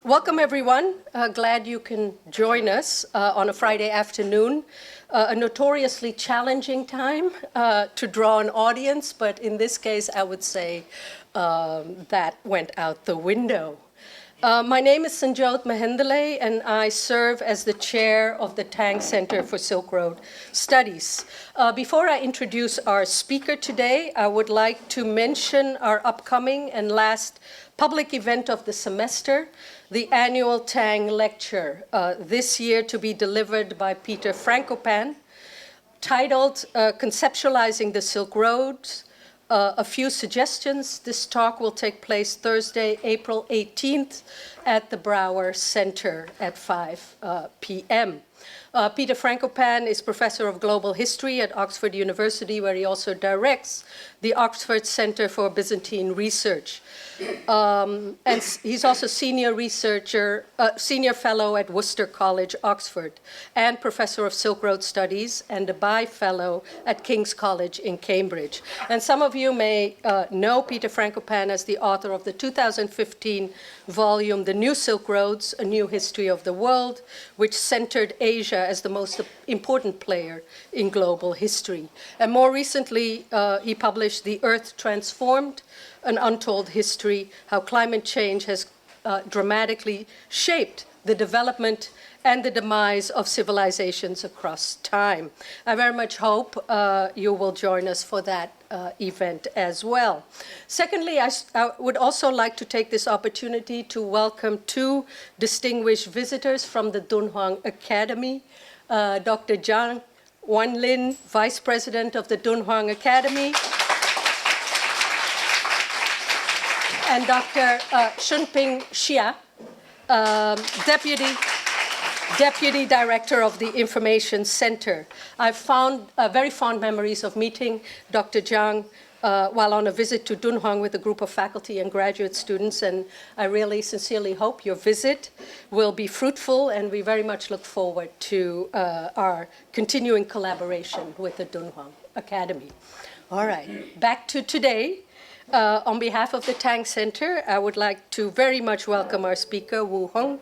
Welcome, everyone. Glad you can join us on a Friday afternoon. A notoriously challenging time to draw an audience, but in this case, I would say that went out the window. My name is Sanjot Mahendale, and I serve as the chair of the Tang Center for Silk Road Studies. Before I introduce our speaker today, I would like to mention our upcoming and last public event of the semester, the annual Tang Lecture, this year to be delivered by Peter Frankopan, titled Conceptualizing the Silk Road. A few suggestions. This talk will take place Thursday, April 18th at the Brouwer Center at 5 p.m. Peter Frankopan is professor of global history at Oxford University, where he also directs the Oxford Center for Byzantine Research. And he's also senior fellow at Worcester College, Oxford, and professor of Silk Road Studies and a Bai Fellow at King's College in Cambridge. And some of you may know Peter Frankopan as the author of the 2015 volume, The New Silk Roads, A New History of the World, which centered Asia as the most important player in global history. And more recently, he published The Earth Transformed, An Untold History, How Climate Change Has Dramatically Shaped the Development and the Demise of Civilizations Across Time. I very much hope you will join us for that event as well. Secondly, I would also like to take this opportunity to welcome two distinguished visitors from the Dunhuang Academy, Dr. Zhang Wanlin, Vice President of the Dunhuang Academy, and Dr. Shunping Xia, Deputy Director of the Information Center. I've found very fond memories of meeting Dr. Zhang while on a visit to Dunhuang with a group of faculty and graduate students, and I really sincerely hope your visit will be fruitful, and we very much look forward to our continuing collaboration with the Dunhuang Academy. All right, back to today. On behalf of the Tang Center, I would like to very much welcome our speaker, Wu Hong,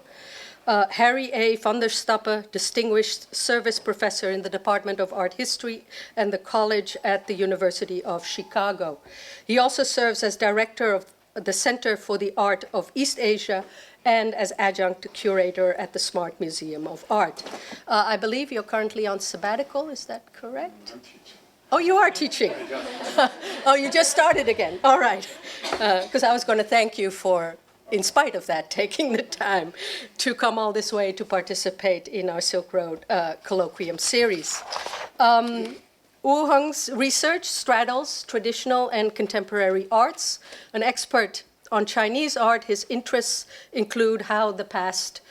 Harry A. van der Stappe, Distinguished Service Professor in the Department of Art History and the College at the University of Chicago. He also serves as Director of the Center for the Art of East Asia and as Adjunct Curator at the Smart Museum of Art. I believe you're currently on sabbatical, is that correct? Oh, you are teaching. Oh, you just started again. All right. Because I was going to thank you for, in spite of that, taking the time to come all this way to participate in our Silk Road colloquium series. Wu Hong's research straddles traditional and contemporary arts. An expert on Chinese art, his interests include how the past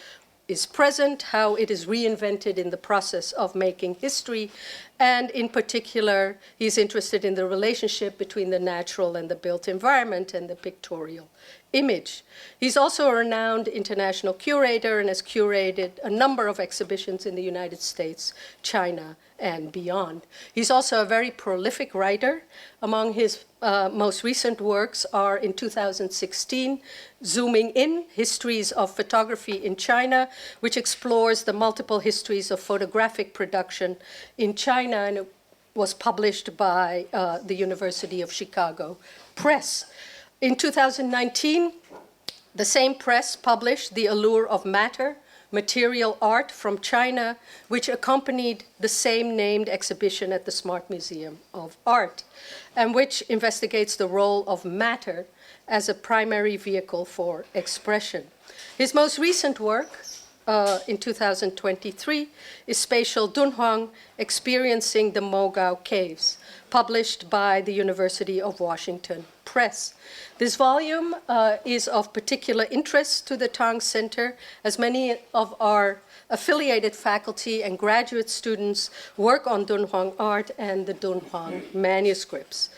is present, how it is reinvented in the process of making history, and in particular, he's interested in the relationship between the natural and the built environment and the pictorial image. He's also a renowned international curator and has curated a number of exhibitions in the United States, China, and beyond. He's also a very prolific writer. Among his most recent works are, in 2016, Zooming In, Histories of Photography in China, which explores the multiple histories of photographic production in China, and it was published by the University of Chicago Press. In 2019, the same press published The Allure of Matter, Material Art from China, which accompanied the same named exhibition at the Smart Museum of Art, and which investigates the role of matter as a primary vehicle for expression. His most recent work, in 2023, is Spatial Dunhuang, Experiencing the Mogao Caves, published by the University of Washington Press. This volume is of particular interest to the Tang Center, as many of our affiliated faculty and graduate students work on Dunhuang art and the Dunhuang manuscripts.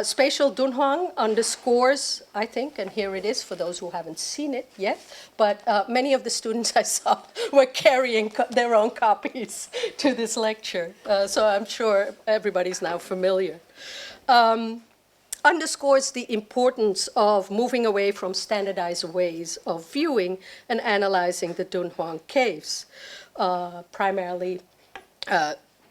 Spatial Dunhuang underscores, I think, and here it is for those who haven't seen it yet, but many of the students I saw were carrying their own copies to this lecture, so I'm sure everybody's now familiar. underscores the importance of moving away from standardized ways of viewing and analyzing the Dunhuang caves, primarily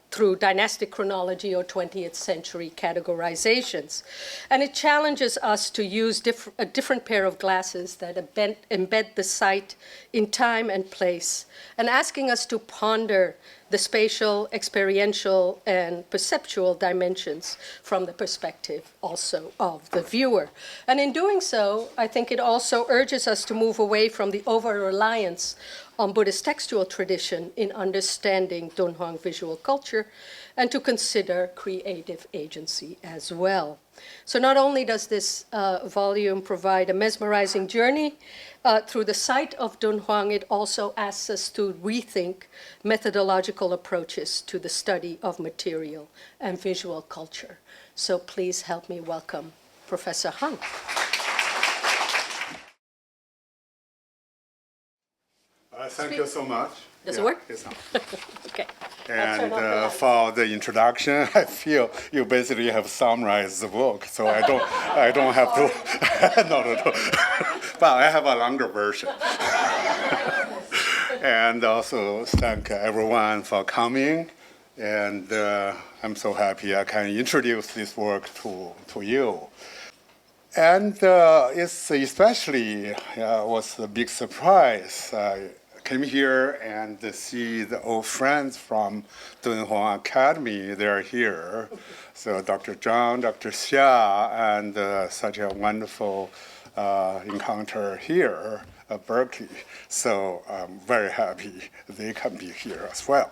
through dynastic chronology or 20th century categorizations. And it challenges us to use a different pair of glasses that embed the site in time and place, and asking us to ponder the spatial, experiential, and perceptual dimensions from the perspective also of the viewer. And in doing so, I think it also urges us to move away from the over-reliance on Buddhist textual tradition in understanding Dunhuang visual culture, and to consider creative agency as well. So not only does this volume provide a mesmerizing journey through the site of Dunhuang, it also asks us to rethink methodological approaches to the study of material and visual culture. So please help me welcome Professor Hung. Thank you so much. Does it work? Yes, Okay. and for the introduction, I feel you basically have summarized the book, so I don't have to. Not at all. But I have a longer version. And also thank everyone for coming. And I'm so happy I can introduce this work to you. And it's especially was a big surprise. I came here and see the old friends from Dunhuang Academy. They're here. So Dr. Zhang, Dr. Xia, and such a wonderful encounter here at Berkeley. So I'm very happy they can be here as well.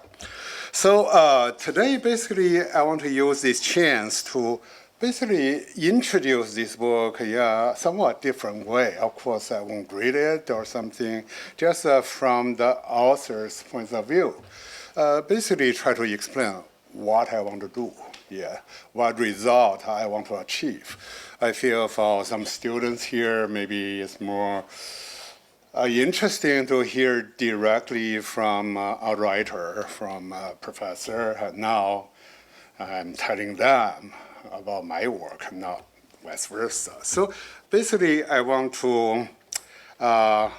So today, basically, I want to use this chance to basically introduce this book in a somewhat different way. Of course, I won't read it or something, just from the author's point of view. Basically, try to explain what I want to do, what result I want to achieve. I feel for some students here, maybe it's more interesting to hear directly from a writer, from a professor. And now I'm telling them about my work, not vice versa. So basically, I want to go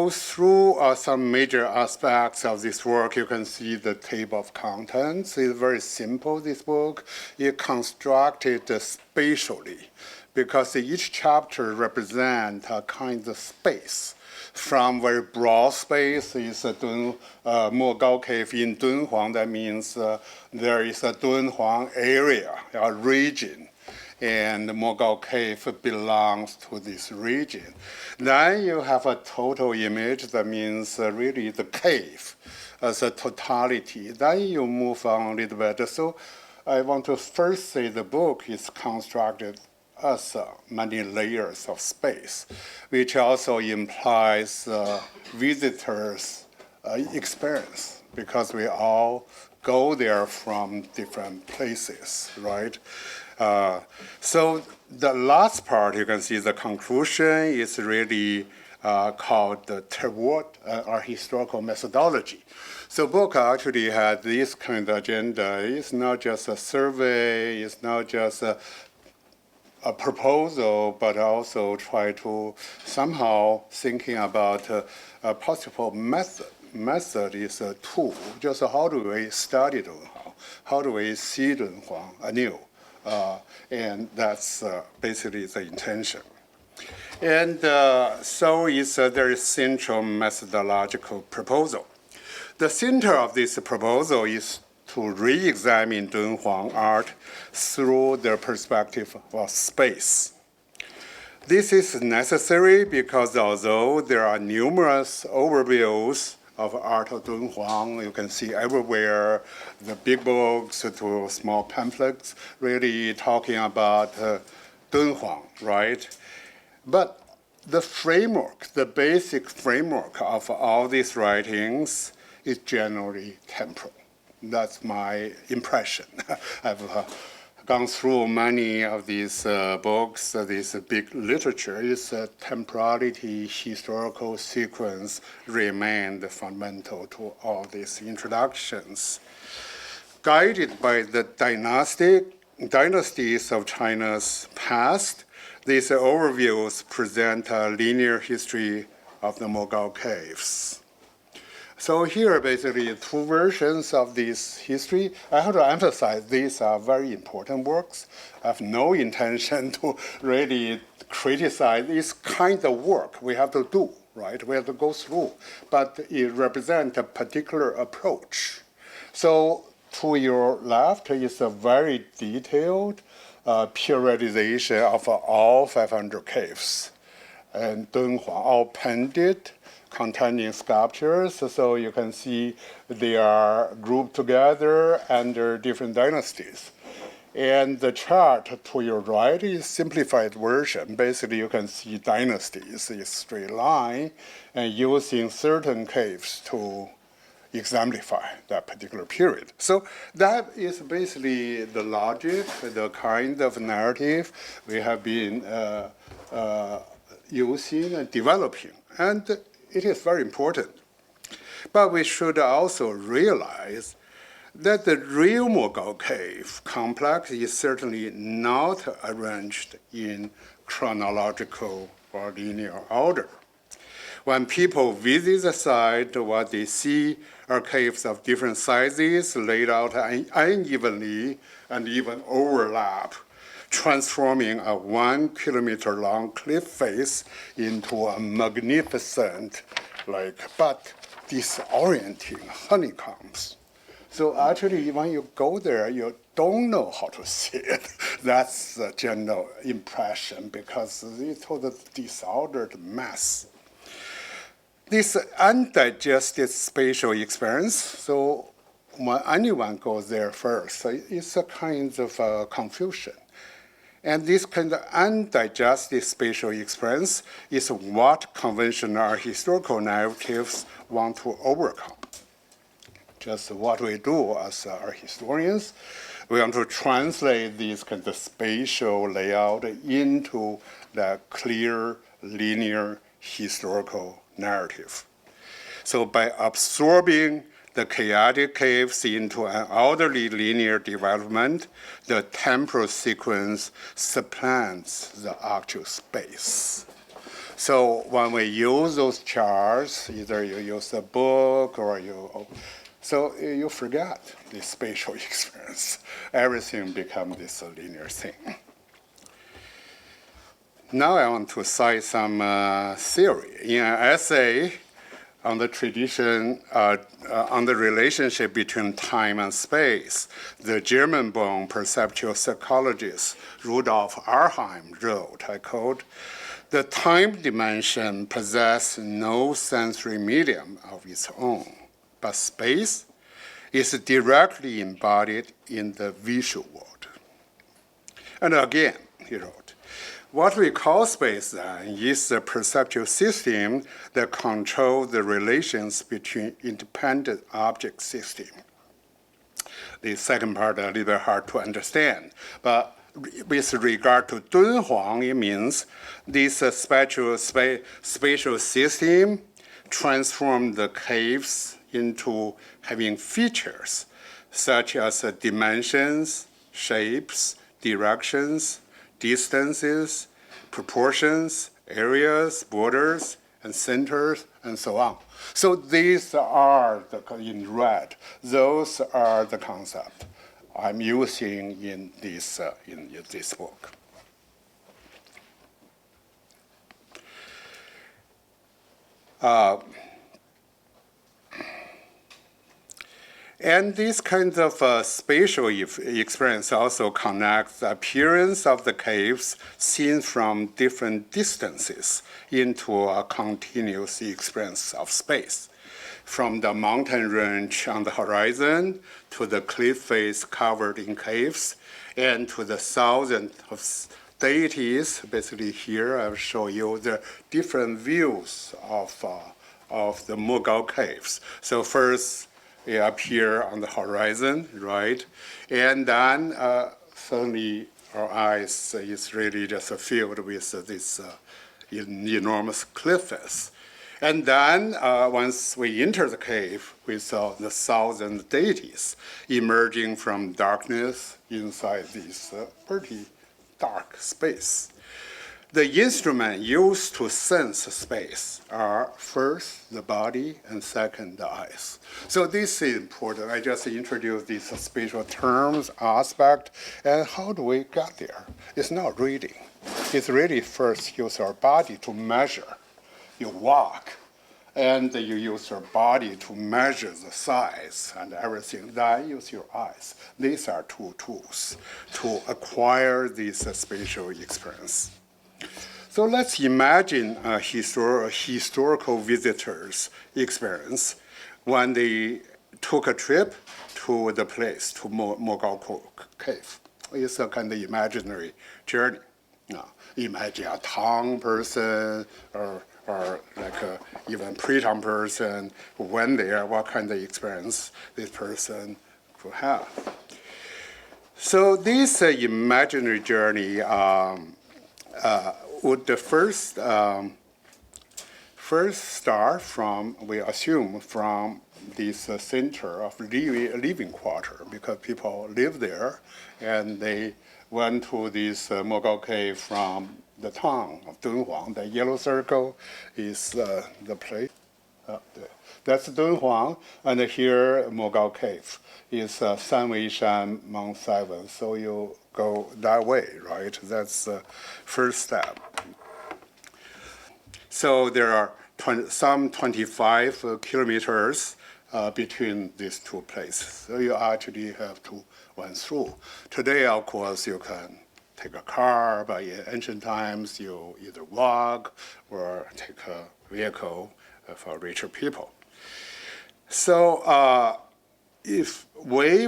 through some major aspects of this work. You can see the table of contents. It's very simple, this book. It's constructed spatially, because each chapter represents a kind of space. From very broad space is Mo Gao Cave in Dunhuang. That means there is a Dunhuang area, a region, and Mo Gao Cave belongs to this region. Then you have a total image. That means really the cave as a totality. Then you move on a little bit. So I want to first say the book is constructed as many layers of space, which also implies visitors' experience, because we all go there from different places, right? So the last part, you can see the conclusion is really called the Terward, our historical methodology. So book actually had this kind of agenda. It's not just a survey, it's not just a proposal, but also try to somehow thinking about a possible method. Method is a tool. Just how do we study Dunhuang? How do we see Dunhuang anew? And that's basically the intention. And so it's a very central methodological proposal. The center of this proposal is to re-examine Dunhuang art through the perspective of space. This is necessary because although there are numerous overviews of art of Dunhuang, you can see everywhere, the big books to small pamphlets, really talking about Dunhuang, right? But the framework, the basic framework of all these writings is generally temporal. That's my impression. I've gone through many of these books, this big literature. Is temporality, historical sequence remained fundamental to all these introductions. Guided by the dynastic dynasties of China's past. These overviews present a linear history of the Mogao caves. So here, basically, two versions of this history. I have to emphasize these are very important works. I have no intention to really criticize this kind of work we have to do, right? We have to go through. But it represents a particular approach. So to your left is a very detailed periodization of all 500 caves. And Dunhuang, all painted, containing sculptures, so you can see they are grouped together under different dynasties. And the chart to your right is simplified version. Basically, you can see dynasties in straight line and using certain caves to exemplify that particular period. So that is basically the logic, the kind of narrative we have been using and developing. And it is very important. But we should also realize that the real Mogao cave complex is certainly not arranged in chronological or linear order. When people visit the site, what they see are caves of different sizes laid out unevenly and even overlap, transforming a 1 kilometer long cliff face into a magnificent, but disorienting honeycombs. So actually, when you go there, you don't know how to see it. That's the general impression because it's a disordered mess. This undigested spatial experience, so when anyone goes there first, it's a kind of confusion. And this kind of undigested spatial experience is what conventional historical narratives want to overcome. Just what we do as art historians, we want to translate this kind of spatial layout into the clear, linear, historical narrative. So by absorbing the chaotic caves into an orderly linear development, the temporal sequence supplants the actual space. So when we use those charts, either you use a book or so you forget the spatial experience. Everything becomes this linear thing. Now I want to cite some theory. In an essay on the tradition, on the relationship between time and space, the German-born perceptual psychologist Rudolf Arnheim wrote, I quote, "The time dimension possesses no sensory medium of its own, but space is directly embodied in the visual world." And again, he wrote, "What we call space, then, is the perceptual system that controls the relations between independent object systems." The second part is a little bit hard to understand, but with regard to Dunhuang, it means this spatial system transformed the caves into having features such as dimensions, shapes, directions, distances, proportions, areas, borders, and centers, and so on. So these are, in red, those are the concepts I'm using in this book. And this kind of spatial experience also connects the appearance of the caves seen from different distances into a continuous experience of space. From the mountain range on the horizon to the cliff face covered in caves, and to the thousands of deities. Basically here I'll show you the different views of the Mogao caves. So first, they appear on the horizon, right? And then suddenly our eyes is really just filled with this enormous cliff face. And then once we enter the cave, we saw the 1,000 deities emerging from darkness inside this pretty dark space. The instrument used to sense space are first the body and second the eyes. So this is important. I just introduced these spatial terms, aspect, and how do we get there? It's not reading. It's really first use our body to measure. You walk, and you use your body to measure the size and everything. Then use your eyes. These are two tools to acquire this spatial experience. So let's imagine a historical visitor's experience when they took a trip to the place, to Mogao Cave. It's a kind of imaginary journey. Imagine a Tang person or like even pre-Tang person who went there, what kind of experience this person could have. So this imaginary journey would first start from, we assume, from this center of living quarter, because people live there, and they went to this Mogao Cave from the town of Dunhuang. The yellow circle is the place. That's Dunhuang, and here Mogao Cave is Sanweishan, Mount 7. So you go that way, right? That's the first step. So there are some 25 kilometers between these two places. So you actually have to went through. Today, of course, you can take a car, but in ancient times, you either walk or take a vehicle for richer people. So if we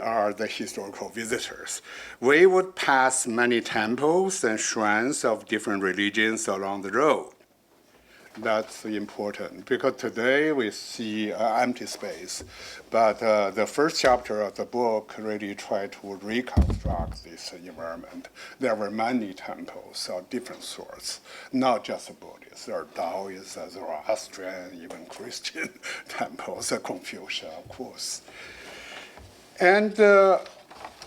are the historical visitors, we would pass many temples and shrines of different religions along the road. That's important, because today we see empty space, but the first chapter of the book really tried to reconstruct this environment. There were many temples of different sorts, not just Buddhist. There are Taoist, Zoroastrian, even Christian temples, Confucian, of course. And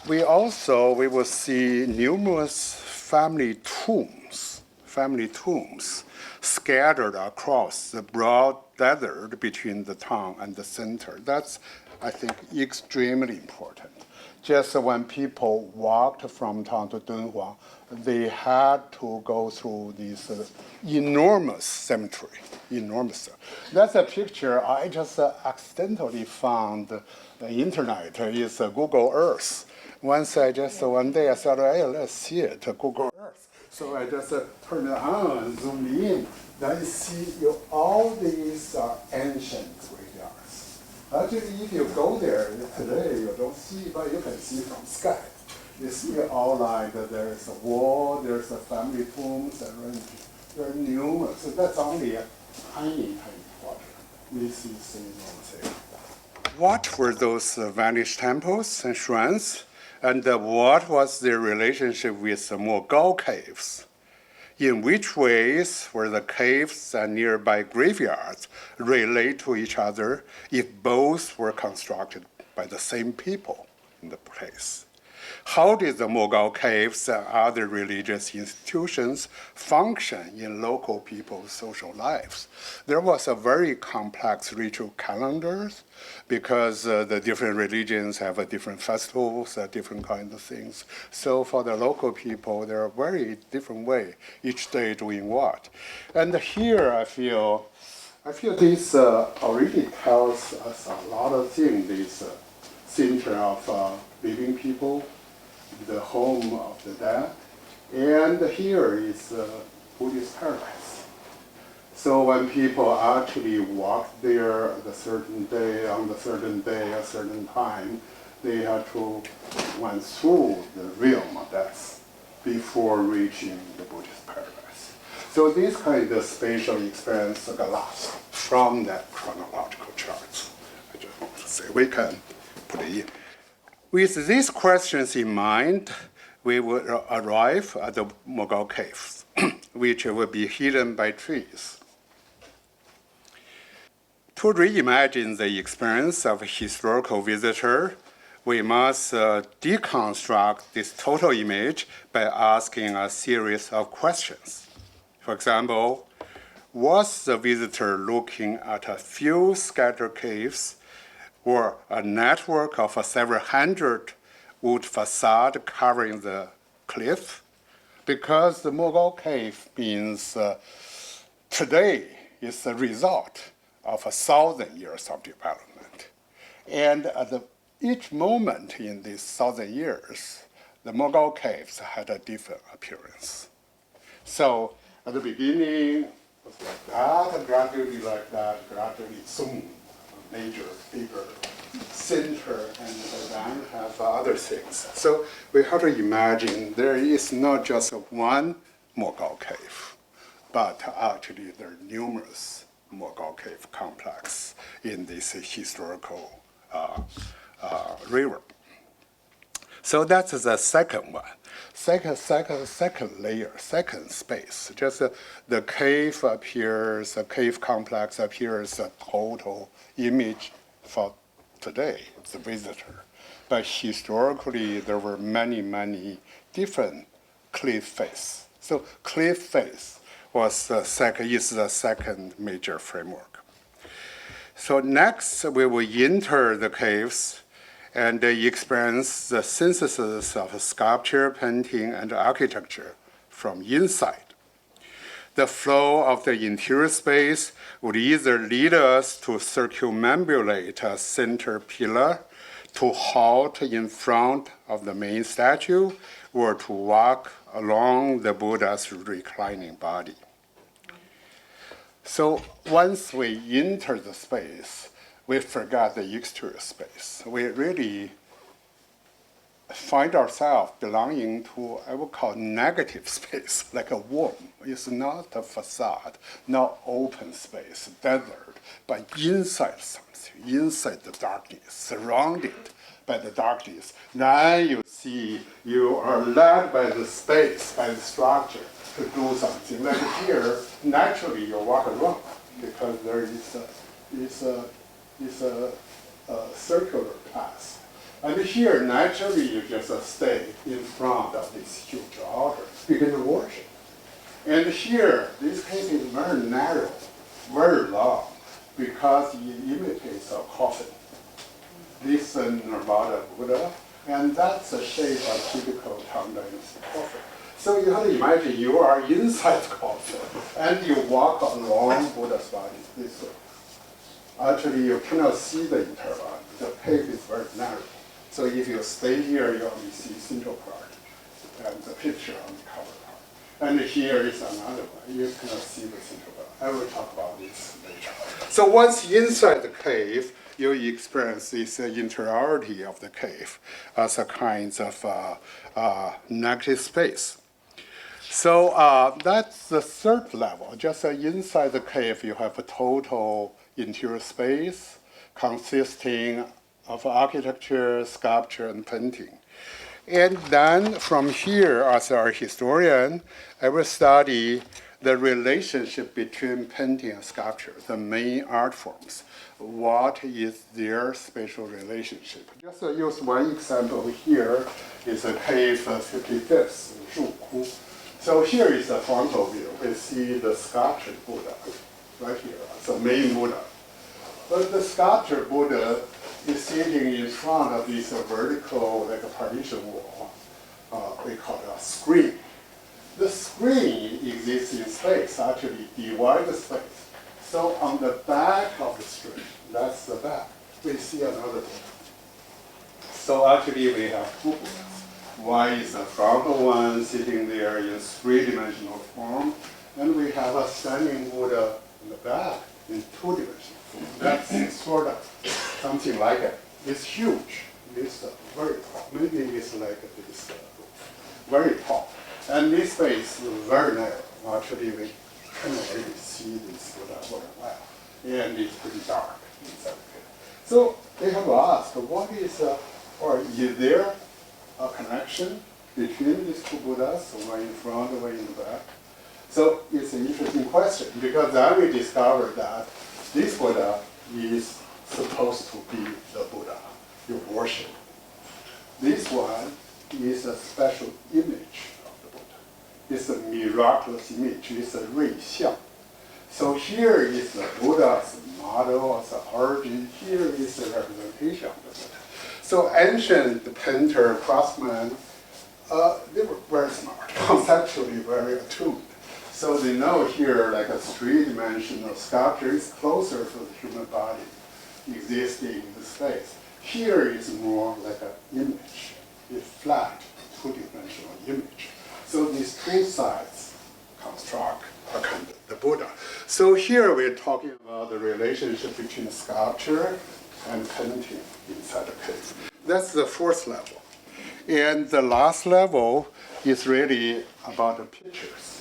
we will see numerous family tombs scattered across the broad desert between the town and the center. That's, I think, extremely important. Just when people walked from town to Dunhuang, they had to go through this enormous cemetery, enormous. That's a picture I just accidentally found on the internet. It's Google Earth. One day I thought, hey, let's see it, Google Earth. So I just turned it on and zoomed in. Then you see all these are ancient graveyards. Actually, if you go there today, you don't see, but you can see from sky. You see outlined that there's a wall, there's a family tombs, and there are numerous. So that's only a tiny quarter. This is enormous. What were those vanished temples and shrines? And what was their relationship with the Mogao caves? In which ways were the caves and nearby graveyards relate to each other if both were constructed by the same people in the place? How did the Mogao caves and other religious institutions function in local people's social lives? There was a very complex ritual calendars because the different religions have a different festivals, different kinds of things. So for the local people, there are very different way, each day doing what. And here I feel this already tells us a lot of things, this center of living people, the home of the dead, and here is Buddhist paradise. So when people actually walk there on a certain day, a certain time, they have to went through the realm of death before reaching the Buddhist paradise. So this kind of spatial experience took a lot from that chronological chart. I just want to say we can put it in. With these questions in mind, we would arrive at the Mogao caves, which will be hidden by trees. To reimagine the experience of a historical visitor, we must deconstruct this total image by asking a series of questions. For example, was the visitor looking at a few scattered caves or a network of several hundred wood facades covering the cliff? Because the Mogao Cave means today is the result of 1,000 years of development. And at each moment in these 1,000 years, the Mogao Caves had a different appearance. So at the beginning, it was like that, gradually like that, gradually zoom, major, bigger center, and then have other things. So we have to imagine there is not just one Mogao Cave, but actually there are numerous Mogao Cave complex in this historical river. So that's the second one. Second layer, second space. Just the cave appears, the cave complex appears a total image for today, the visitor. But historically, there were many, many different cliff face. So cliff face is the second major framework. So next, we will enter the caves and experience the synthesis of sculpture, painting, and architecture from inside. The flow of the interior space would either lead us to circumambulate a center pillar, to halt in front of the main statue, or to walk along the Buddha's reclining body. So once we enter the space, we forgot the exterior space. We really find ourselves belonging to, I would call, negative space, like a womb. It's not a facade, not open space, desert, but inside something, inside the darkness, surrounded by the darkness. Then you see you are led by the space, by the structure to do something. Like here, naturally you walk around because there is a circular path. And here, naturally, you just stay in front of this huge altar, begin to worship. And here, this cave is very narrow, very long, because it imitates a coffin. This is Nirvana Buddha, and that's the shape of typical Tangday's coffin. So you have to imagine you are inside the coffin, and you walk along Buddha's body this way. Actually, you cannot see the interval. The cave is very narrow. So if you stay here, you only see central part and the picture on the cover part. And here is another one. You cannot see the central part. I will talk about this later. So once inside the cave, you experience this interiority of the cave as a kind of negative space. So that's the third level. Just inside the cave, you have a total interior space consisting of architecture, sculpture, and painting. And then from here, as our historian, I will study the relationship between painting and sculpture, the main art forms. What is their spatial relationship? Just use one example here is a cave 55th, Shuku. So here is the frontal view. We see the sculptured Buddha right here, the main Buddha. But the sculptured Buddha is sitting in front of this vertical, like a partition wall. We call it a screen. The screen exists in space, actually divide the space. So on the back of the screen, that's the back, we see another Buddha. So actually we have two Buddhas. One is the frontal one sitting there in three-dimensional form, and we have a standing Buddha in the back in two-dimensional form. That's sort of something like it. It's huge. It's very tall. Maybe it's like this, very tall. And this space is very narrow. Actually, we cannot really see this Buddha very well. And it's pretty dark inside the cave. So they have asked, what is, or is there a connection between these two Buddhas, one in front, one in the back? So it's an interesting question, because then we discovered that this Buddha is supposed to be the Buddha you worship. This one is a special image of the Buddha. It's a miraculous image. It's a Rui Xiang. So here is the Buddha's model as an origin. Here is the representation of the Buddha. So ancient painter, craftsmen, they were very smart, conceptually very attuned. So they know here, like a three-dimensional sculpture is closer to the human body existing in the space. Here is more like an image, a flat, two-dimensional image. So these two sides construct the Buddha. So here we're talking about the relationship between sculpture and painting inside the cave. That's the fourth level. And the last level is really about the pictures.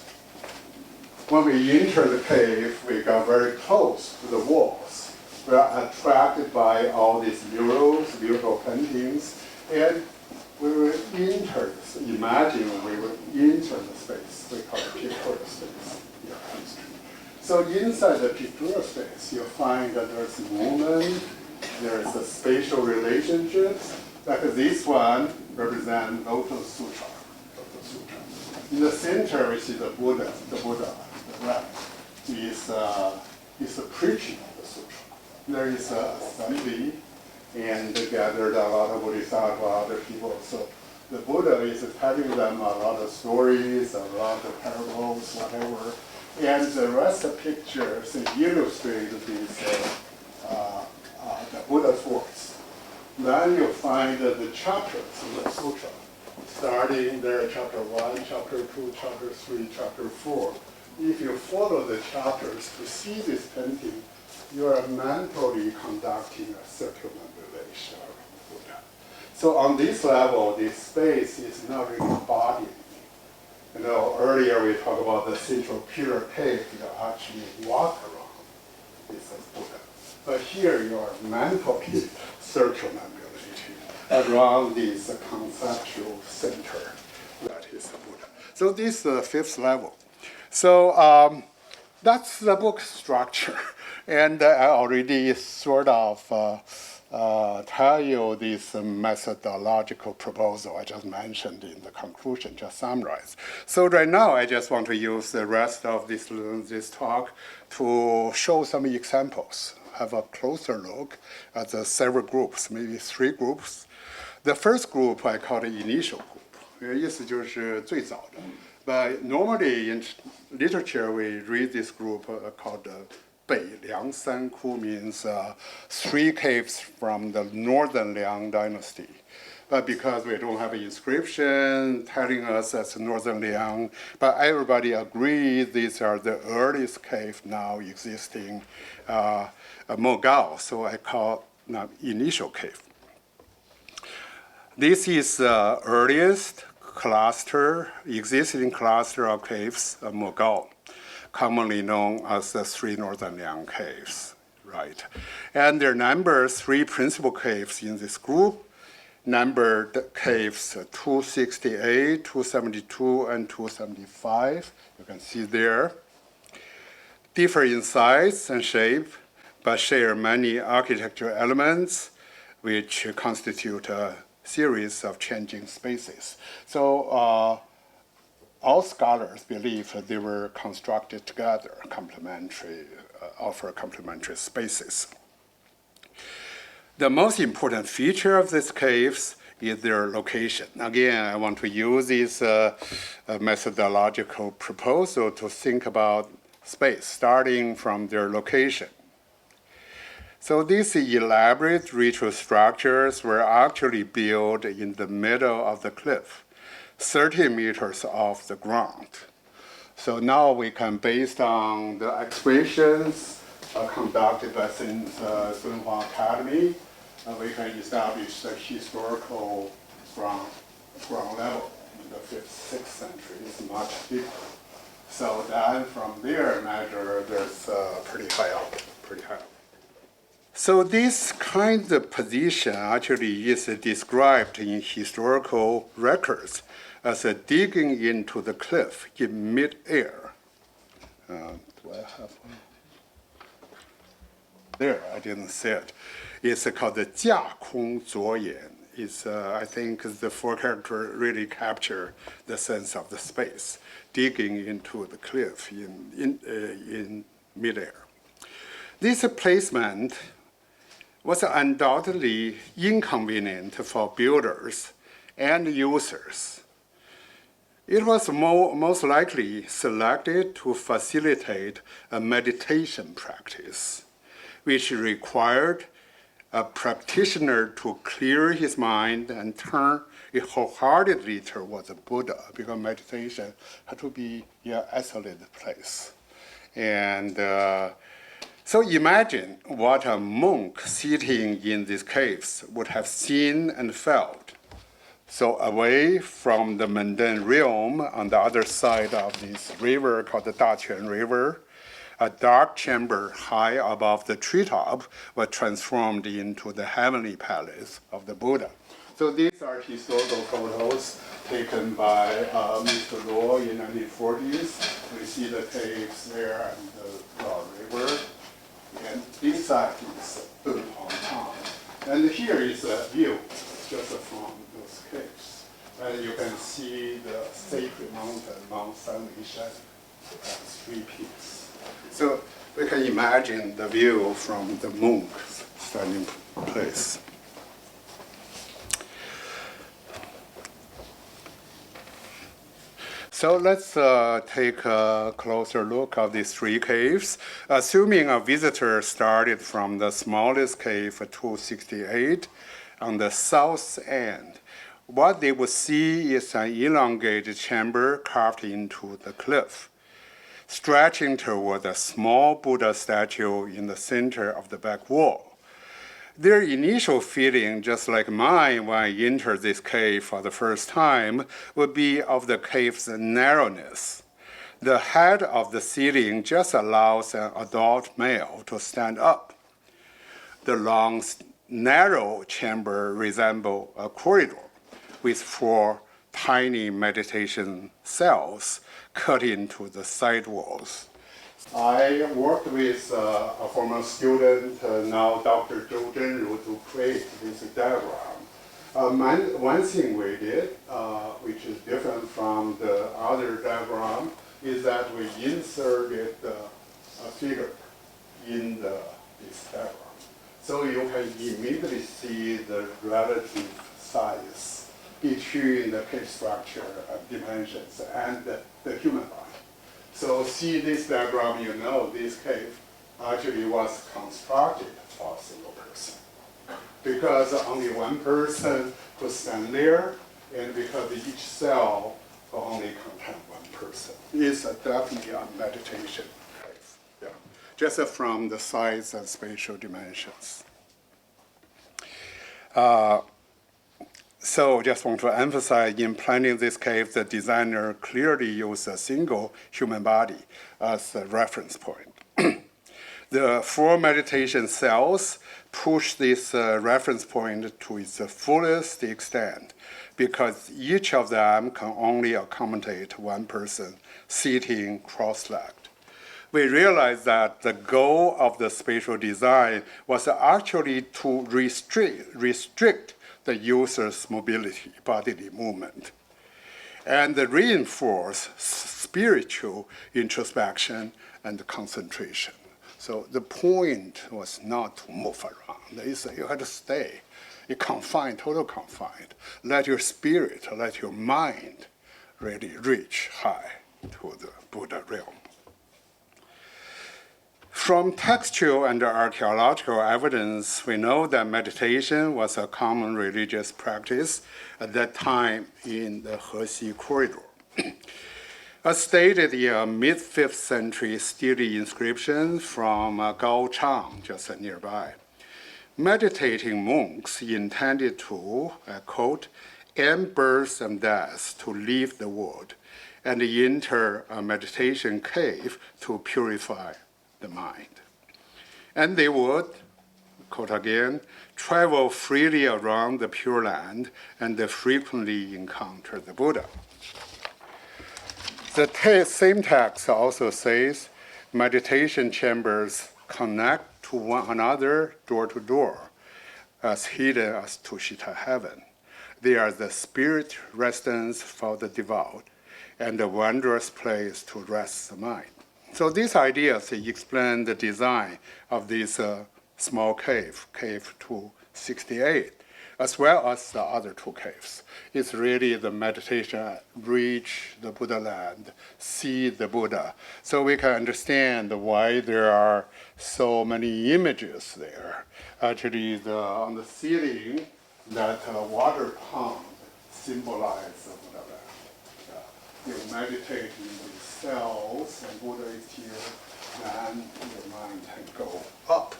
When we enter the cave, we got very close to the walls. We are attracted by all these murals, beautiful paintings, and we will enter, imagine we will enter the space. We call it pictorial space in our history. So inside the pictorial space, you'll find that there's movement, there is a spatial relationships. Like this one represents Lotus Sutra. In the center, we see the Buddha. The right, is preaching of the sutra. There is an assembly, and they gathered a lot of bodhisattvas, other people. So the Buddha is telling them a lot of stories, a lot of parables, whatever. And the rest of the pictures illustrate these, the Buddha's words. Then you find the chapters in the sutra, starting there, chapter 1, chapter 2, chapter 3, chapter 4. If you follow the chapters to see this painting, you are mentally conducting a circumambulation of the Buddha. So on this level, this space is not really body. You know, earlier we talked about the central pillar cave, you actually walk around. It's a Buddha. But here you are mentally circumambulating around this conceptual center that is the Buddha. So this is the fifth level. So that's the book structure. And I already sort of tell you this methodological proposal I just mentioned in the conclusion, just summarize. So right now, I just want to use the rest of this talk to show some examples, have a closer look at the several groups, maybe 3 groups. The first group I call the initial group, 意思就是最早的. But normally in literature, we read this group called Bei Liang San Ku, means 3 caves from the northern Liang dynasty. But because we don't have an inscription telling us that's northern Liang, but everybody agrees these are the earliest cave now existing Mogao, so I call it initial cave. This is the earliest existing cluster of caves of Mogao, commonly known as the 3 Northern Liang caves, right? And there are 3 principal caves in this group, numbered caves 268, 272, and 275. You can see there. Differ in size and shape, but share many architectural elements which constitute a series of changing spaces. So all scholars believe they were constructed together, offer complementary spaces. The most important feature of these caves is their location. Again, I want to use this methodological proposal to think about space, starting from their location. So these elaborate ritual structures were actually built in the middle of the cliff, 30 meters off the ground. So now we can, based on the excavations conducted by Dunhuang Academy, we can establish the historical ground level in the 5th, 6th century. It's much deeper. So then from there measure, there's pretty high up. So this kind of position actually is described in historical records as a digging into the cliff in mid-air. Do I have one? there. I didn't say it. It's called the 架空着眼. It's, I think the four characters really capture the sense of the space, digging into the cliff in midair. This placement was undoubtedly inconvenient for builders and users. It was most likely selected to facilitate a meditation practice, which required a practitioner to clear his mind and turn it wholeheartedly towards the Buddha, because meditation had to be in an isolated place. And so imagine what a monk sitting in these caves would have seen and felt. So away from the mundane realm on the other side of this river called the Daquan River, a dark chamber high above the treetop was transformed into the heavenly palace of the Buddha. So these are historical photos taken by Mr. Luo in the 1940s. We see the caves there and the river. And this side is Dunhuang town. And here is a view just from those caves. And you can see the sacred mountain, Mount Sanlishan, and three peaks. So we can imagine the view from the monk's standing place. So let's take a closer look at these three caves. Assuming a visitor started from the smallest cave, 268, on the south end, what they would see is an elongated chamber carved into the cliff, stretching toward a small Buddha statue in the center of the back wall. Their initial feeling, just like mine when I entered this cave for the first time, would be of the cave's narrowness. The head of the ceiling just allows an adult male to stand up. The long, narrow chamber resembles a corridor with four tiny meditation cells cut into the side walls. I worked with a former student, now Dr. Zhou Zhenru, to create this diagram. One thing we did, which is different from the other diagram, is that we inserted a figure in this diagram. So you can immediately see the relative size between the cave structure dimensions and the human body. So see this diagram, you know this cave actually was constructed for a single person. Because only one person could stand there, and because each cell will only contain one person. It's definitely a meditation cave, yeah. Just from the size and spatial dimensions. So just want to emphasize, in planning this cave, the designer clearly used a single human body as a reference point. The four meditation cells push this reference point to its fullest extent, because each of them can only accommodate one person sitting cross-legged. We realized that the goal of the spatial design was actually to restrict the user's mobility, bodily movement, and reinforce spiritual introspection and concentration. So the point was not to move around. You had to stay. You confined, total confined. Let your spirit, let your mind really reach high to the Buddha realm. From textual and archaeological evidence, we know that meditation was a common religious practice at that time in the Hexi corridor. As stated in a mid-5th century stele inscription from Gao Chang, just nearby, meditating monks intended to, I quote, end birth and death to leave the world and enter a meditation cave to purify the mind. And they would, quote again, travel freely around the Pure Land and they frequently encounter the Buddha. The same text also says meditation chambers connect to one another, door to door, as hidden as Tushita heaven. They are the spirit residence for the devout and a wondrous place to rest the mind. So these ideas explain the design of this small cave, Cave 268, as well as the other two caves. It's really the meditation, reach the Buddha land, see the Buddha. So we can understand why there are so many images there. Actually, on the ceiling, that water pond symbolizes the Buddha land. You meditate in these cells, and Buddha is here, then your mind can go up,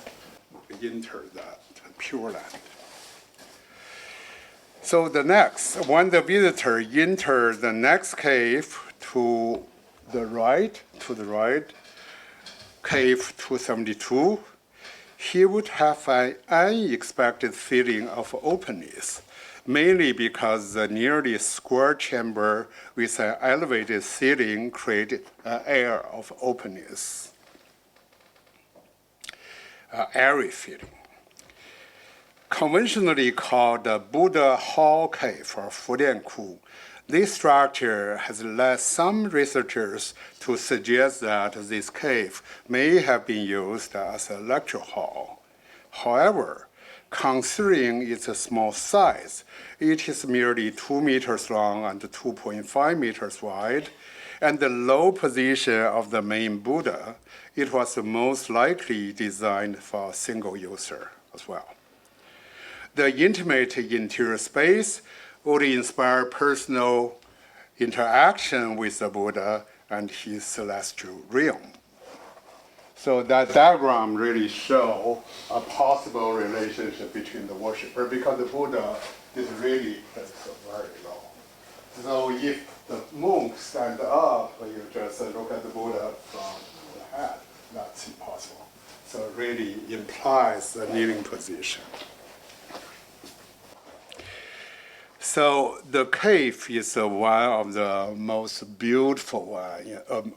enter that pure land. So when the visitor enters the next cave to the right, Cave 272, he would have an unexpected feeling of openness, mainly because the nearly square chamber with an elevated ceiling created an air of openness, airy feeling. Conventionally called the Buddha Hall Cave or Fulianku, this structure has led some researchers to suggest that this cave may have been used as a lecture hall. However, considering its small size, it is merely 2 meters long and 2.5 meters wide, and the low position of the main Buddha, it was most likely designed for a single user as well. The intimate interior space would inspire personal interaction with the Buddha and his celestial realm. So that diagram really shows a possible relationship between the worshiper, because the Buddha is really very low. So if the monk stands up, you just look at the Buddha from the head. That's impossible. So it really implies the kneeling position. So the cave is one of the most beautiful ones in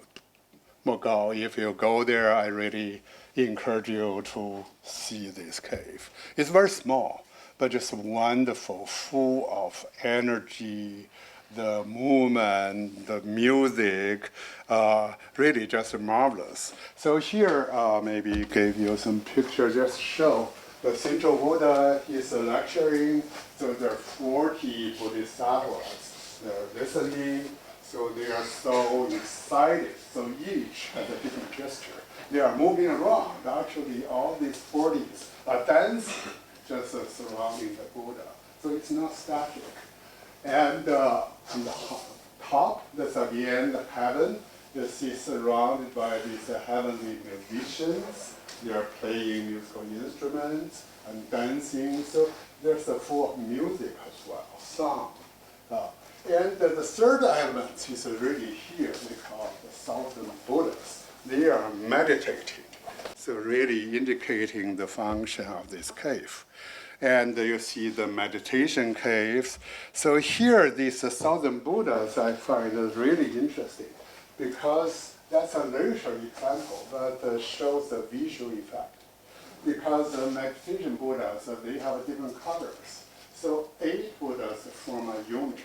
Mogao. If you go there, I really encourage you to see this cave. It's very small, but just wonderful, full of energy, the movement, the music, really just marvelous. So here, maybe give you some pictures, just show the central Buddha is lecturing. So there are 40 Bodhisattvas. They're listening, so they are so excited. So each has a different gesture. They are moving around. Actually, all these 40s are dancing, just surrounding the Buddha. So it's not static. And on the top, that's again the heaven. You see surrounded by these heavenly musicians. They are playing musical instruments and dancing. So there's a full of music as well, song. And the third element is really here. They call the Thousand Buddhas. They are meditating. So really indicating the function of this cave. And you see the meditation caves. So here, these Thousand Buddhas I find is really interesting, because that's a literature example that shows the visual effect. Because the meditation Buddhas, they have different colors. So 8 Buddhas form a unit.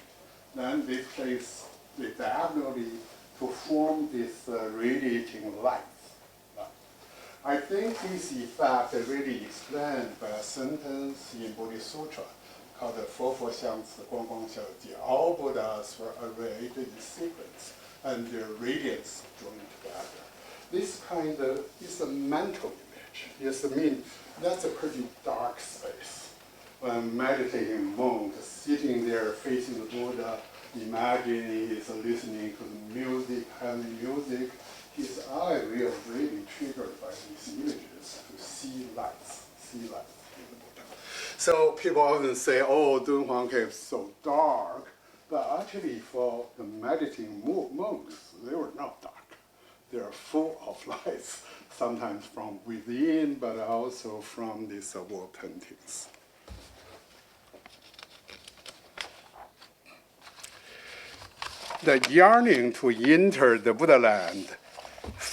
Then they place it diagonally to form this radiating light. I think this effect is really explained by a sentence in Bodhisutra called the 佛佛相似光光相济. All Buddhas were arrayed in sequence, and their radiance joined together. This kind of is a mental image. Yes, I mean, that's a pretty dark space. When meditating monk sitting there facing the Buddha, imagining he's listening to the music, heavenly music, his eye will really triggered by these images to see lights in the Buddha. So people often say, oh, Dunhuang Cave is so dark. But actually, for the meditating monks, they were not dark. They are full of lights, sometimes from within, but also from these wall paintings. The yearning to enter the Buddha land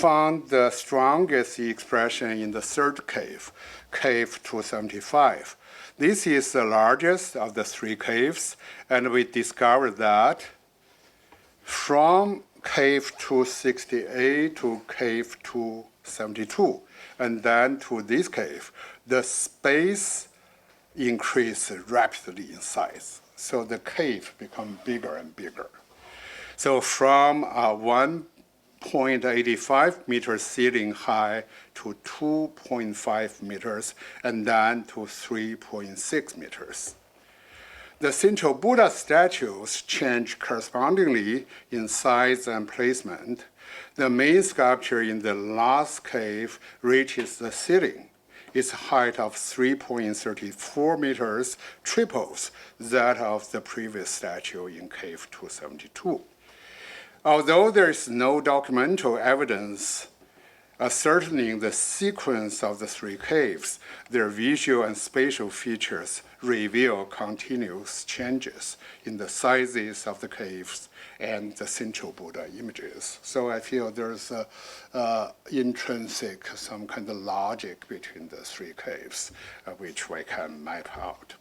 found the strongest expression in the third cave, cave 275. This is the largest of the three caves, and we discovered that from cave 268 to cave 272, and then to this cave, the space increased rapidly in size. So the cave become bigger and bigger. So from 1.85 meters ceiling high to 2.5 meters, and then to 3.6 meters. The central Buddha statues change correspondingly in size and placement. The main sculpture in the last cave reaches the ceiling. Its height of 3.34 meters triples that of the previous statue in cave 272. Although there is no documental evidence ascertaining the sequence of the three caves, their visual and spatial features reveal continuous changes in the sizes of the caves and the central Buddha images. So I feel there's intrinsic, some kind of logic between the three caves, which we can map out.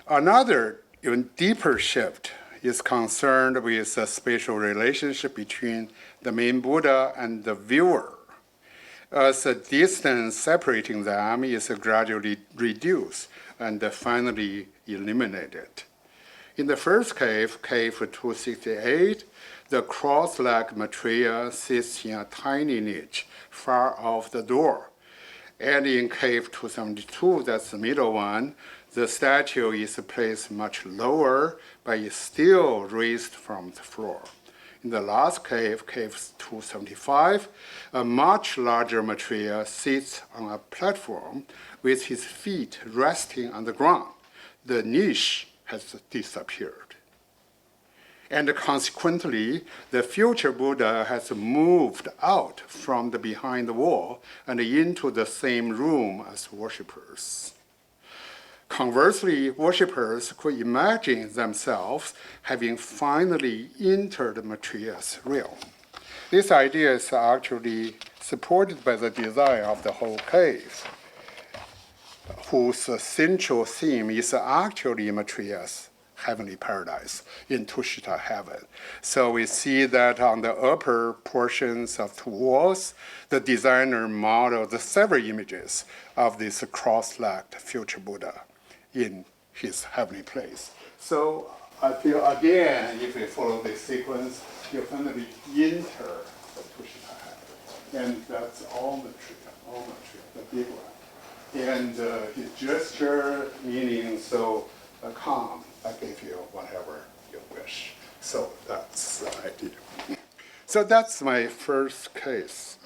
Another even deeper shift is concerned with the spatial relationship between the main Buddha and the viewer, as the distance separating them is gradually reduced and finally eliminated. In the first cave, cave 268, the cross-leg Maitreya sits in a tiny niche far off the door. And in cave 272, that's the middle one, the statue is placed much lower, but is still raised from the floor. In the last cave, cave 275, a much larger Maitreya sits on a platform with his feet resting on the ground. The niche has disappeared. And consequently, the future Buddha has moved out from the behind the wall and into the same room as worshippers. Conversely, worshippers could imagine themselves having finally entered Maitreya's realm. This idea is actually supported by the design of the whole cave, whose central theme is actually Maitreya's heavenly paradise in Tushita heaven. So we see that on the upper portions of the walls, the designer modeled several images of this cross-legged future Buddha in his heavenly place. So I feel, again, if we follow this sequence, you finally enter the Tushita heaven. And that's all Maitreya, the big one. And his gesture, meaning so calm, I give you whatever you wish. So that's the idea. So that's my first case.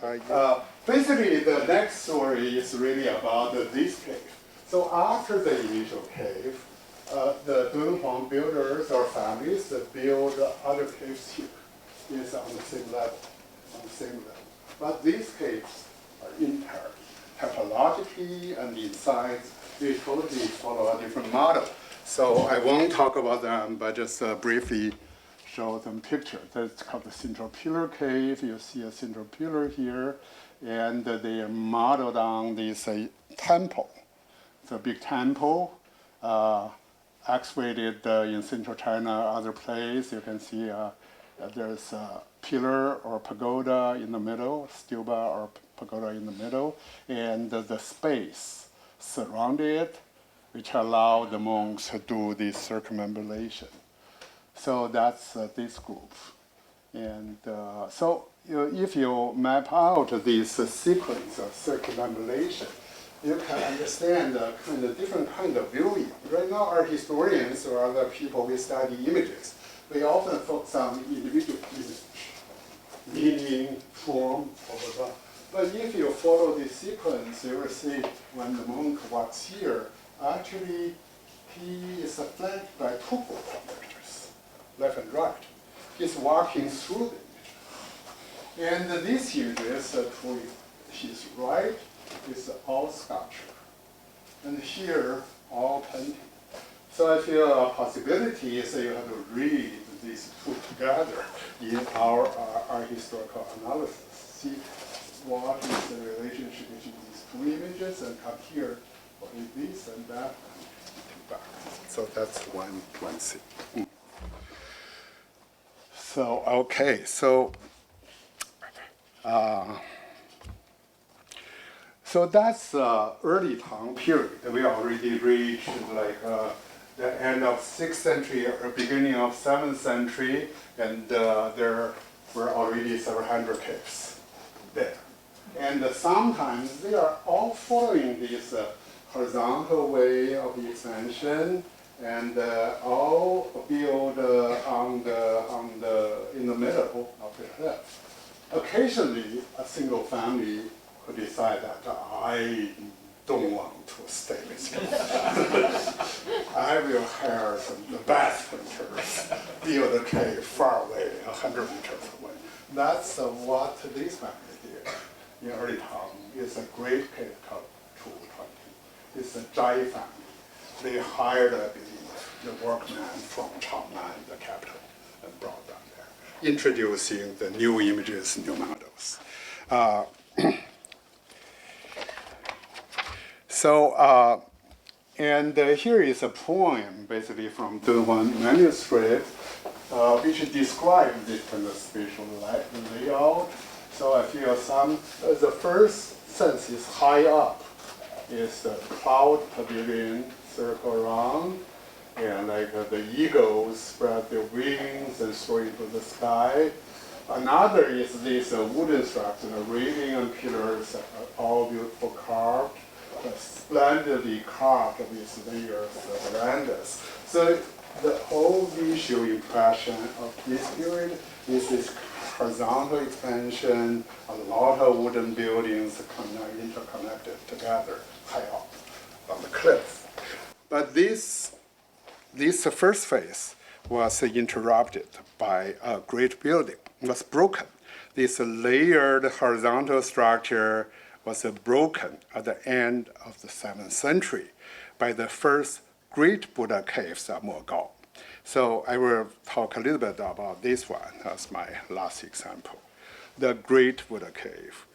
Basically, the next story is really about this cave. So after the initial cave, the Dunhuang builders or families that build other caves here is on the same level, But these caves are entire. Typologically and in size, they totally follow a different model. So I won't talk about them, but just briefly show them picture. That's called the Central Pillar Cave. You see a central pillar here, and they are modeled on this temple. It's a big temple, excavated in central China, other place. You can see there's a pillar or pagoda in the middle, stupa or pagoda in the middle, and the space surrounding it, which allow the monks to do this circumambulation. So that's this group. And so if you map out this sequence of circumambulation, you can understand kind of different kind of viewing. Right now, art historians or other people who study images, we often focus on individual image, meaning, form, blah, blah, blah. But if you follow this sequence, you will see when the monk walks here, actually he is flanked by two groups of images, left and right. He's walking through the image. And these images to his right is all sculpture. And here, all painting. So I feel a possibility is that you have to read these two together in our historical analysis. See what is the relationship between these two images and compare what is this and that. So that's one thing. So, okay, so that's early Tang period. We already reached like the end of 6th century or beginning of 7th century, and there were already several hundred caves there. And sometimes they are all following this horizontal way of expansion, and all built in the middle of the cliff. Occasionally, a single family could decide that I don't want to stay with you. I will hire the best hunters, build a cave far away, 100 meters away. That's what this family did in early Tang. It's a great cave called 220. It's a Zhai family. They hired, I believe, the workmen from Chang'an, the capital, and brought them there, introducing the new images, new models. And here is a poem, basically from Dunhuang manuscript, which describes this kind of spatial layout. So I feel the first sense is high up, is the cloud pavilion circle around, and like the eagles spread their wings and soar into the sky. Another is this wooden structure, the railing and pillars, all beautiful carved, splendidly carved with layers of verandas. So the whole visual impression of this period is this horizontal expansion, a lot of wooden buildings interconnected together high up on the cliff. But this first phase was interrupted by a great building. It was broken. This layered horizontal structure was broken at the end of the 7th century by the first great Buddha caves at Mogao. So I will talk a little bit about this one as my last example, the Great Buddha Cave.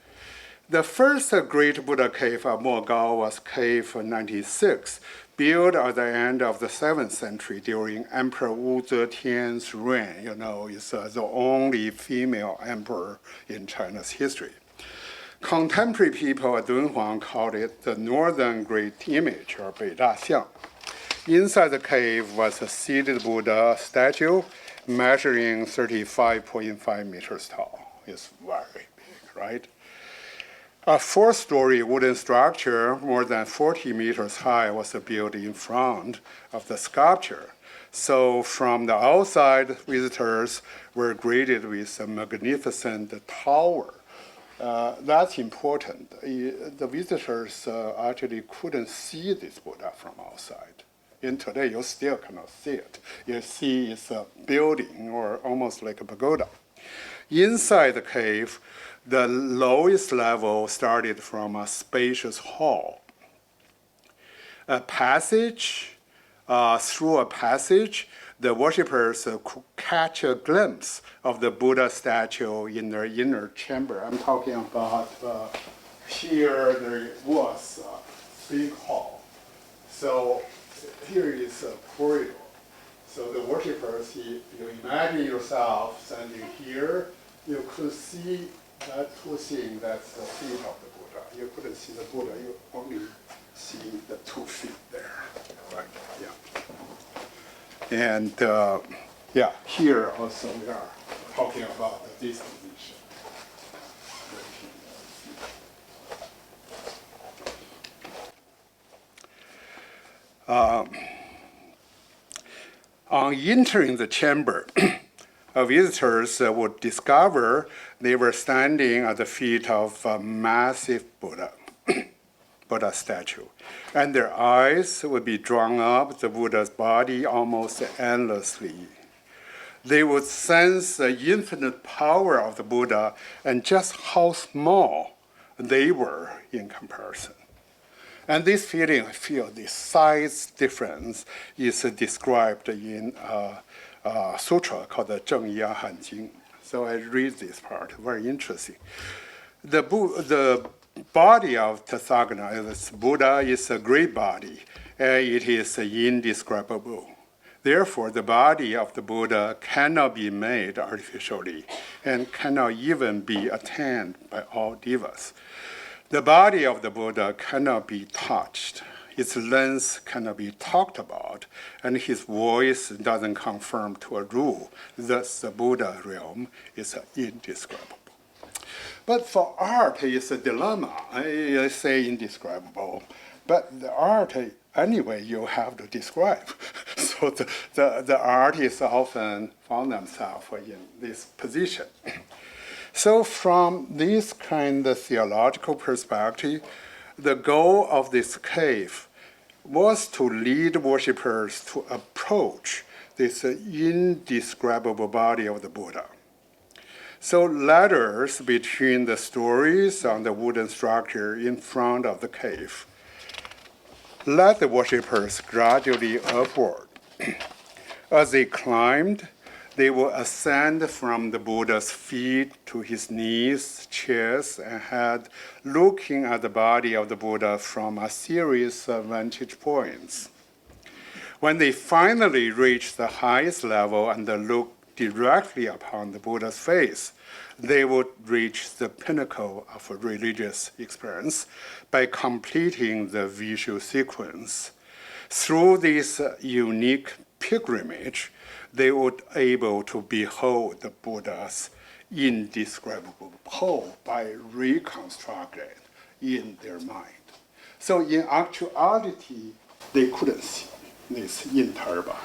The first great Buddha cave at Mogao was Cave 96, built at the end of the 7th century during Emperor Wu Zetian's reign. You know, it's the only female emperor in China's history. Contemporary people at Dunhuang called it the Northern Great Image, or Bei Da Xiang. Inside the cave was a seated Buddha statue measuring 35.5 meters tall. It's very big, right? A 4-story wooden structure, more than 40 meters high, was built in front of the sculpture. So from the outside, visitors were greeted with a magnificent tower. That's important. The visitors actually couldn't see this Buddha from outside. And today, you still cannot see it. You see it's a building or almost like a pagoda. Inside the cave, the lowest level started from a spacious hall. Through a passage, the worshippers could catch a glimpse of the Buddha statue in their inner chamber. I'm talking about here there was a big hall. So here is a corridor. So the worshippers, if you imagine yourself standing here, you could see that two things, that's the feet of the Buddha. You couldn't see the Buddha, you only see the 2 feet there, right? Yeah. And here also we are talking about the disposition. On entering the chamber, visitors would discover they were standing at the feet of a massive Buddha statue. And their eyes would be drawn up the Buddha's body almost endlessly. They would sense the infinite power of the Buddha and just how small they were in comparison. And this feeling, I feel, this size difference is described in sutra called the Zheng Ya Han Jing. So I read this part, very interesting. The body of Tathagata, this Buddha, is a great body, and it is indescribable. Therefore, the body of the Buddha cannot be made artificially and cannot even be attained by all devas. The body of the Buddha cannot be touched. Its length cannot be talked about, and his voice doesn't conform to a rule. Thus, the Buddha realm is indescribable. But for art, it's a dilemma. I say indescribable, but the art, anyway, you have to describe. So the artists often found themselves in this position. So from this kind of theological perspective, the goal of this cave was to lead worshippers to approach this indescribable body of the Buddha. So ladders between the stories on the wooden structure in front of the cave led the worshippers gradually upward. As they climbed, they would ascend from the Buddha's feet to his knees, chest, and head, looking at the body of the Buddha from a series of vantage points. When they finally reached the highest level and looked directly upon the Buddha's face, they would reach the pinnacle of a religious experience by completing the visual sequence. Through this unique pilgrimage, they would be able to behold the Buddha's indescribable whole by reconstructing it in their mind. So in actuality, they couldn't see this entire body.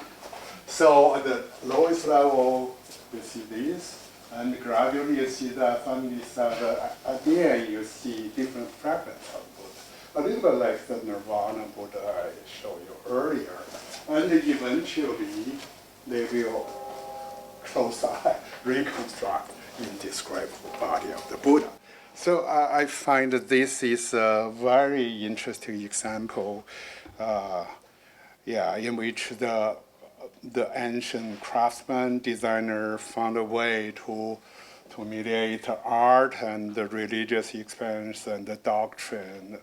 So at the lowest level, you see this, and gradually you see that finally again you see different fragments of Buddha. A little bit like the Nirvana Buddha I showed you earlier. And eventually they will close eye reconstruct indescribable body of the Buddha. So I find that this is a very interesting example in which the ancient craftsman, designer found a way to mediate art and the religious experience and the doctrine.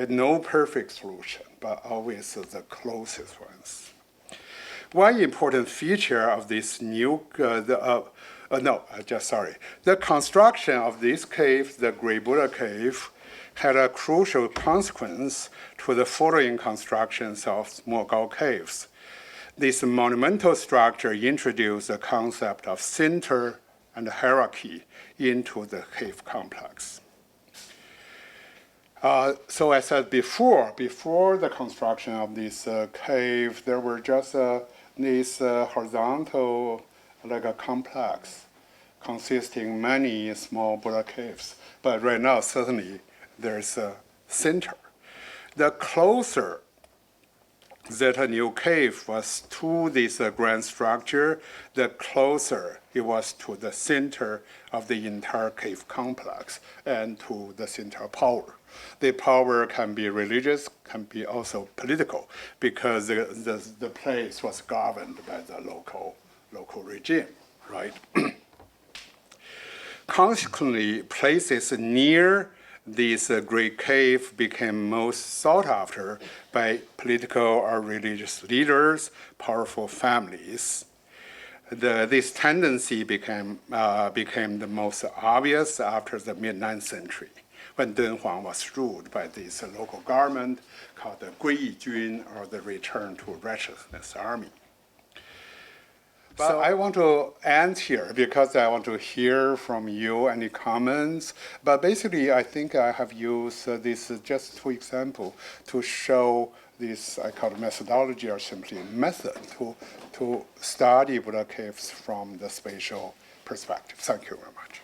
No perfect solution, but always the closest ones. One important feature of this the construction of this cave, the Great Buddha Cave, had a crucial consequence to the following constructions of Mogao caves. This monumental structure introduced the concept of center and hierarchy into the cave complex. So as I said before the construction of this cave, there were just this horizontal, like a complex, consisting many small Buddha caves. But right now, certainly, there's a center. The closer that a new cave was to this grand structure, the closer it was to the center of the entire cave complex and to the center of power. The power can be religious, can be also political, because the place was governed by the local regime, right? Consequently, places near this great cave became most sought after by political or religious leaders, powerful families. This tendency became the most obvious after the mid-9th century, when Dunhuang was ruled by this local government called the Gui Yijun, or the Return to Righteousness Army. But I want to end here because I want to hear from you any comments. But basically, I think I have used this just two examples to show this, I call it methodology or simply method to study Buddha caves from the spatial perspective. Thank you very much.